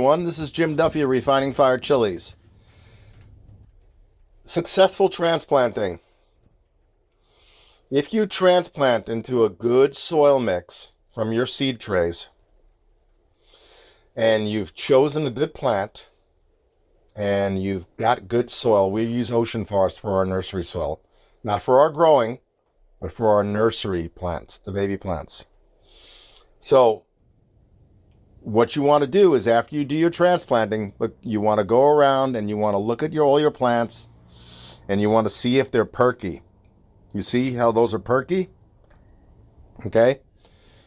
everyone. This is Jim Duffy of Refining Fire Chiles. Successful transplanting. If you transplant into a good soil mix from your seed trays, and you've chosen a good plant, and you've got good soil, we use ocean forest for our nursery soil. Not for our growing, but for our nursery plants, the baby plants. So, what you want to do is after you do your transplanting, you want to go around and you want to look at all your plants and you want to see if they're perky. You see how those are perky? Okay?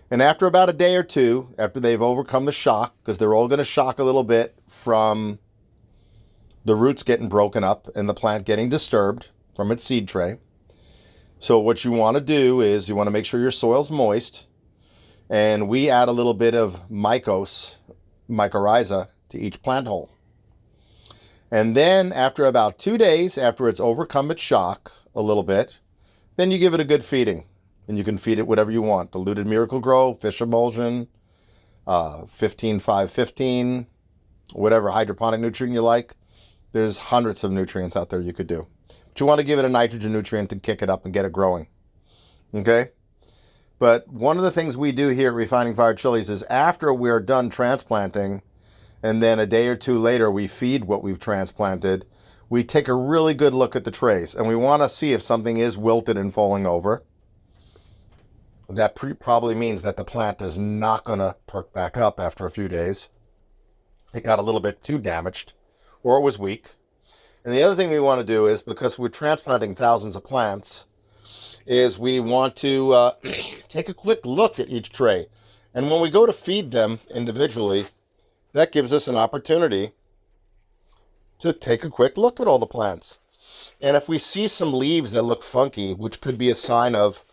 And after about a day or two, after they've overcome the shock, because they're all going to shock a little bit from the roots getting broken up and the plant getting disturbed from its seed tray. So what you want to do is you want to make sure your soil's moist. And we add a little bit of mycorrhiza to each plant hole. And then after about 2 days, after it's overcome its shock a little bit, then you give it a good feeding. And you can feed it whatever you want. Diluted Miracle-Gro, fish emulsion, 15-5-15, whatever hydroponic nutrient you like. There's hundreds of nutrients out there you could do. But you want to give it a nitrogen nutrient to kick it up and get it growing. Okay? But one of the things we do here at Refining Fire Chiles is after we're done transplanting, and then a day or two later we feed what we've transplanted, we take a really good look at the trays. And we want to see if something is wilted and falling over. That probably means that the plant is not going to perk back up after a few days. It got a little bit too damaged, or it was weak. And the other thing we want to do is, because we're transplanting thousands of plants, is we want to take a quick look at each tray. And when we go to feed them individually, that gives us an opportunity to take a quick look at all the plants. And if we see some leaves that look funky, which could be a sign of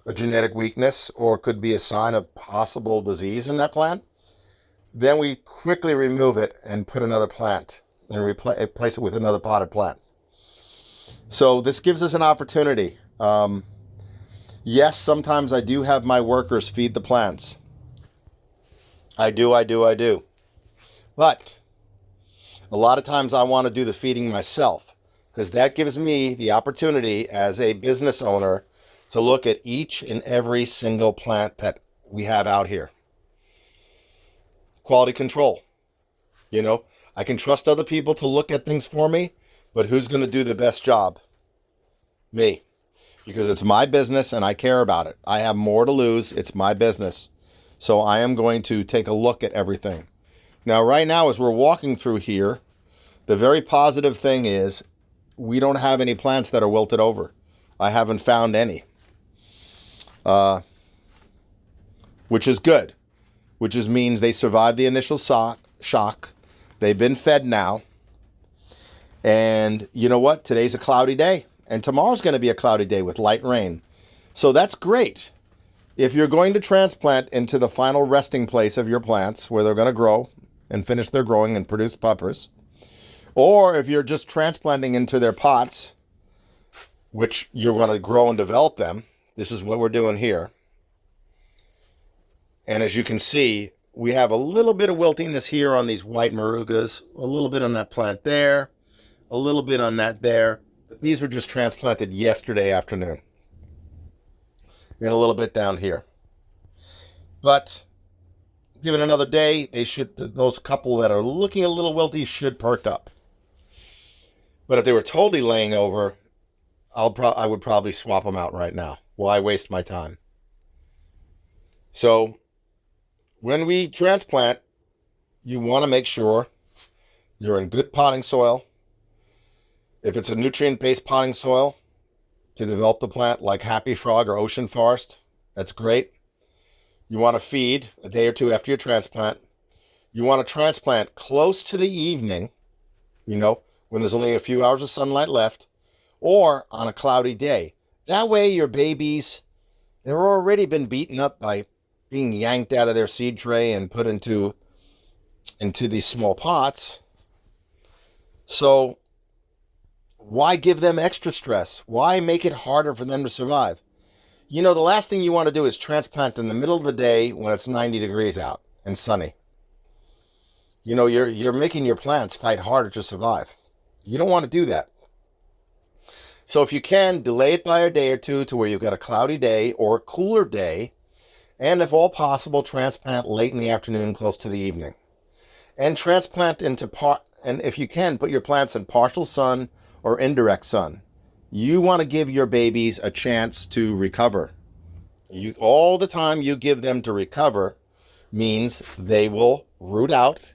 a genetic weakness or could be a sign of possible disease in that plant, then we quickly remove it and put another plant and replace it with another potted plant. So this gives us an opportunity. Yes, sometimes I do have my workers feed the plants. I do. But a lot of times I want to do the feeding myself, because that gives me the opportunity as a business owner to look at each and every single plant that we have out here. Quality control. You know, I can trust other people to look at things for me, but who's going to do the best job? Me. Because it's my business and I care about it. I have more to lose. It's my business. So I am going to take a look at everything. Now, right now, as we're walking through here, the very positive thing is we don't have any plants that are wilted over. I haven't found any. Which is good. Which means they survived the initial shock. They've been fed now. And you know what? Today's a cloudy day. And tomorrow's going to be a cloudy day with light rain. So that's great. If you're going to transplant into the final resting place of your plants where they're going to grow and finish their growing and produce puppers, or if you're just transplanting into their pots, which you're going to grow and develop them, this is what we're doing here. And as you can see, we have a little bit of wiltiness here on these white marugas, a little bit on that plant there, a little bit on that there. These were just transplanted yesterday afternoon. And a little bit down here. But given another day, those couple that are looking a little wilty should perk up. But if they were totally laying over, I would probably swap them out right now. Why waste my time? So when we transplant, you want to make sure you're in good potting soil. If it's a nutrient-based potting soil to develop the plant like Happy Frog or Ocean Forest, that's great. You want to feed a day or two after your transplant. You want to transplant close to the evening, when there's only a few hours of sunlight left, or on a cloudy day. That way your babies, they're already been beaten up by being yanked out of their seed tray and put into these small pots. So why give them extra stress? Why make it harder for them to survive? The last thing you want to do is transplant in the middle of the day when it's 90 degrees out and sunny. You're making your plants fight harder to survive. You don't want to do that. So if you can, delay it by a day or two to where you've got a cloudy day or a cooler day, and if all possible, transplant late in the afternoon, close to the evening. And transplant and if you can, put your plants in partial sun or indirect sun. You want to give your babies a chance to recover. All the time you give them to recover means they will root out,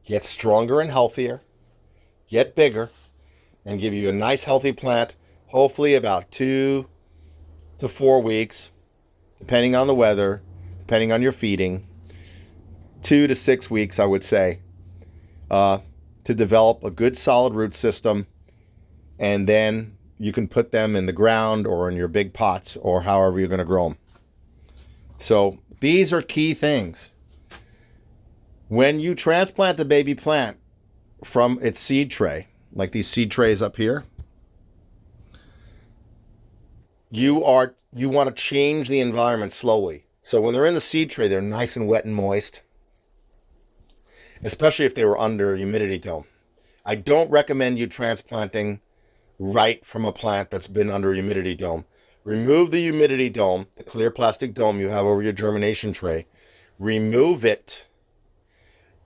get stronger and healthier, get bigger, and give you a nice healthy plant, hopefully about 2 to 4 weeks, depending on the weather, depending on your feeding. 2 to 6 weeks, I would say, uh, to develop a good solid root system, and then you can put them in the ground or in your big pots or however you're going to grow them. So these are key things. When you transplant a baby plant from its seed tray, like these seed trays up here, you want to change the environment slowly. So when they're in the seed tray, they're nice and wet and moist, especially if they were under a humidity dome. I don't recommend you transplanting right from a plant that's been under a humidity dome. Remove the humidity dome, the clear plastic dome you have over your germination tray. Remove it.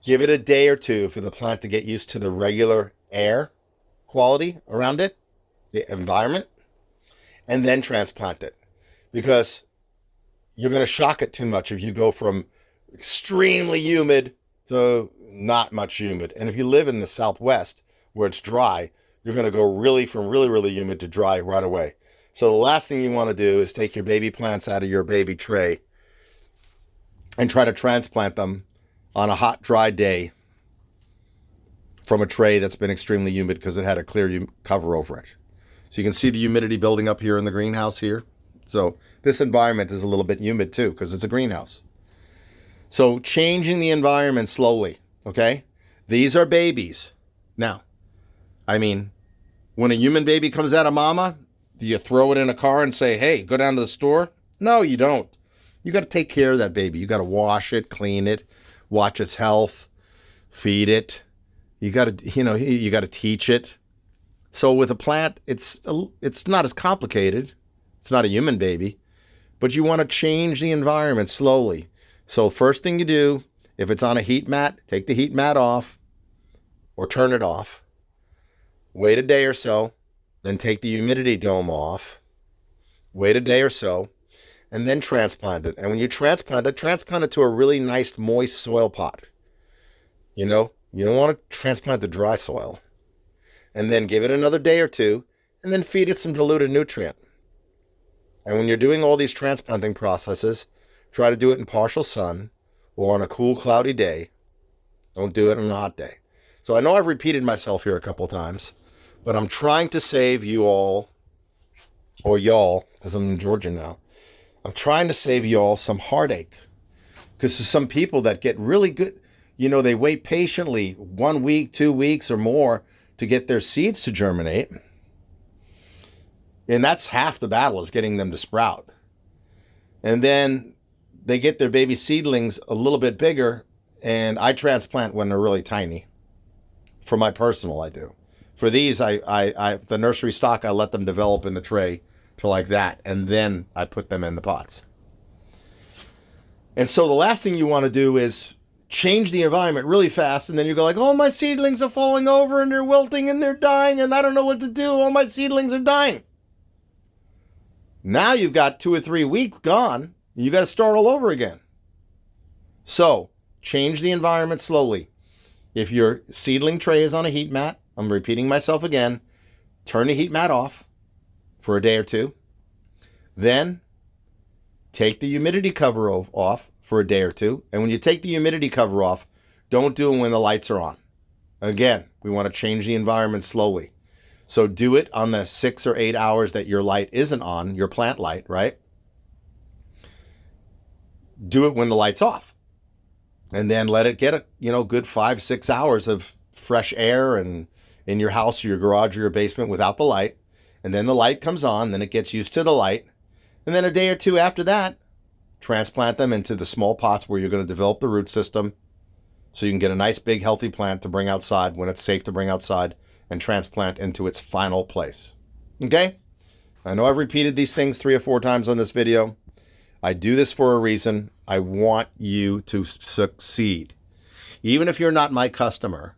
Give it a day or two for the plant to get used to the regular air quality around it, the environment, and then transplant it. Because you're going to shock it too much if you go from extremely humid to not much humid. And if you live in the Southwest where it's dry, you're going to go from really, really humid to dry right away. So the last thing you want to do is take your baby plants out of your baby tray and try to transplant them on a hot, dry day from a tray that's been extremely humid because it had a clear cover over it. So you can see the humidity building up here in the greenhouse here. So this environment is a little bit humid too because it's a greenhouse. So changing the environment slowly, okay? These are babies. Now, I mean, when a human baby comes out of mama, do you throw it in a car and say, hey, go down to the store? No, you don't. You got to take care of that baby. You got to wash it, clean it, watch its health, feed it. You got to teach it. So with a plant, it's not as complicated. It's not a human baby, but you want to change the environment slowly. So first thing you do, if it's on a heat mat, take the heat mat off or turn it off. Wait a day or so, then take the humidity dome off. Wait a day or so, and then transplant it. And when you transplant it to a really nice moist soil pot. You don't want to transplant the dry soil. And then give it another day or two, and then feed it some diluted nutrient. And when you're doing all these transplanting processes, try to do it in partial sun or on a cool, cloudy day. Don't do it on a hot day. So I know I've repeated myself here a couple times, but I'm trying to save you all, or y'all, because I'm in Georgia now. I'm trying to save y'all some heartache. Because there's some people that get really good, they wait patiently 1 week, 2 weeks or more to get their seeds to germinate. And that's half the battle, is getting them to sprout. And then they get their baby seedlings a little bit bigger, and I transplant when they're really tiny. For my personal, I do. For these, the nursery stock, I let them develop in the tray to like that, and then I put them in the pots. And so the last thing you want to do is change the environment really fast, and then you go like, oh, my seedlings are falling over and they're wilting and they're dying and I don't know what to do. All my seedlings are dying. Now you've got 2 or 3 weeks gone. You got to start all over again. So change the environment slowly. If your seedling tray is on a heat mat, I'm repeating myself again, turn the heat mat off for a day or two. Then take the humidity cover off for a day or two. And when you take the humidity cover off, don't do it when the lights are on. Again, we want to change the environment slowly. So do it on the 6 or 8 hours that your light isn't on, your plant light, right? Do it when the light's off. And then let it get a good 5-6 hours of fresh air and in your house or your garage or your basement without the light. And then the light comes on, then it gets used to the light. And then a day or two after that, transplant them into the small pots where you're going to develop the root system so you can get a nice big healthy plant to bring outside when it's safe to bring outside and transplant into its final place. Okay? I know I've repeated these things 3 or 4 times on this video. I do this for a reason. I want you to succeed. Even if you're not my customer,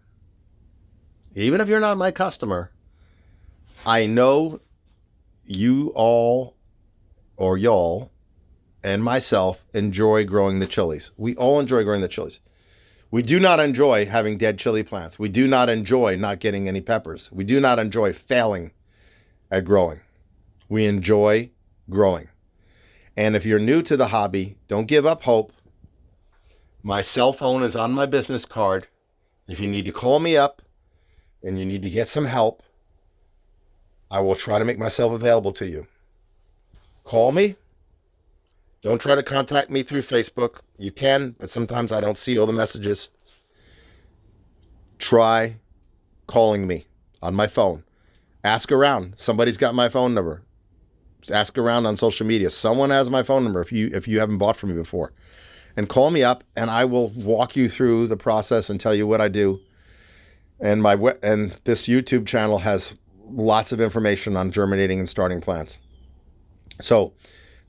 I know you all, or y'all, and myself enjoy growing the chilies. We all enjoy growing the chilies. We do not enjoy having dead chili plants. We do not enjoy not getting any peppers. We do not enjoy failing at growing. We enjoy growing. And if you're new to the hobby, don't give up hope. My cell phone is on my business card. If you need to call me up and you need to get some help, I will try to make myself available to you. Call me. Don't try to contact me through Facebook. You can, but sometimes I don't see all the messages. Try calling me on my phone. Ask around. Somebody's got my phone number. Just ask around on social media. Someone has my phone number if you haven't bought from me before. And call me up and I will walk you through the process and tell you what I do. And this YouTube channel has lots of information on germinating and starting plants. So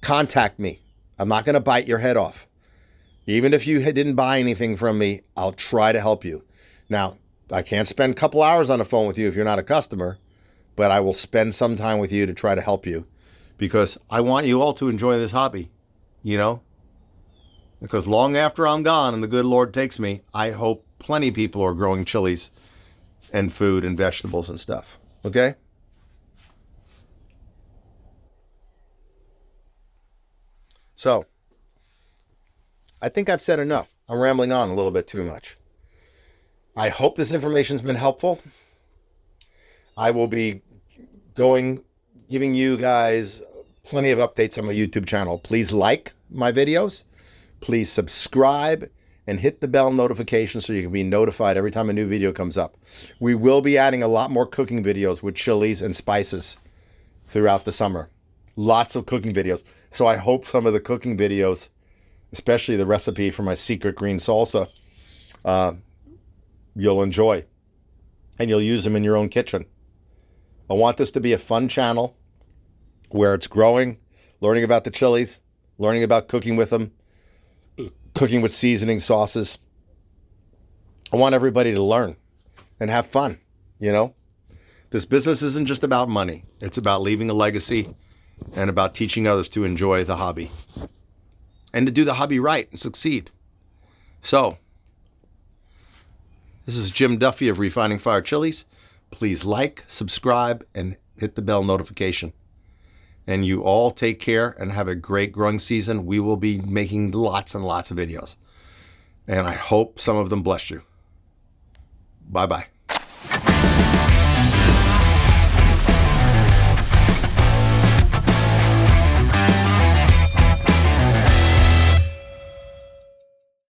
contact me. I'm not going to bite your head off. Even if you didn't buy anything from me, I'll try to help you. Now, I can't spend a couple hours on the phone with you if you're not a customer, but I will spend some time with you to try to help you because I want you all to enjoy this hobby, you know? Because long after I'm gone and the good Lord takes me, I hope plenty of people are growing chilies and food and vegetables and stuff. Okay? So, I think I've said enough. I'm rambling on a little bit too much. I hope this information's been helpful. I will be giving you guys plenty of updates on my YouTube channel. Please like my videos. Please subscribe and hit the bell notification so you can be notified every time a new video comes up. We will be adding a lot more cooking videos with chilies and spices throughout the summer. Lots of cooking videos. So I hope some of the cooking videos, especially the recipe for my secret green salsa, you'll enjoy. And you'll use them in your own kitchen. I want this to be a fun channel where it's growing, learning about the chilies, learning about cooking with them, cooking with seasoning sauces. I want everybody to learn and have fun, you know? This business isn't just about money. It's about leaving a legacy and about teaching others to enjoy the hobby and to do the hobby right and succeed. So, this is Jim Duffy of Refining Fire Chilies. Please like, subscribe, and hit the bell notification. And you all take care and have a great growing season. We will be making lots and lots of videos. And I hope some of them bless you. Bye-bye.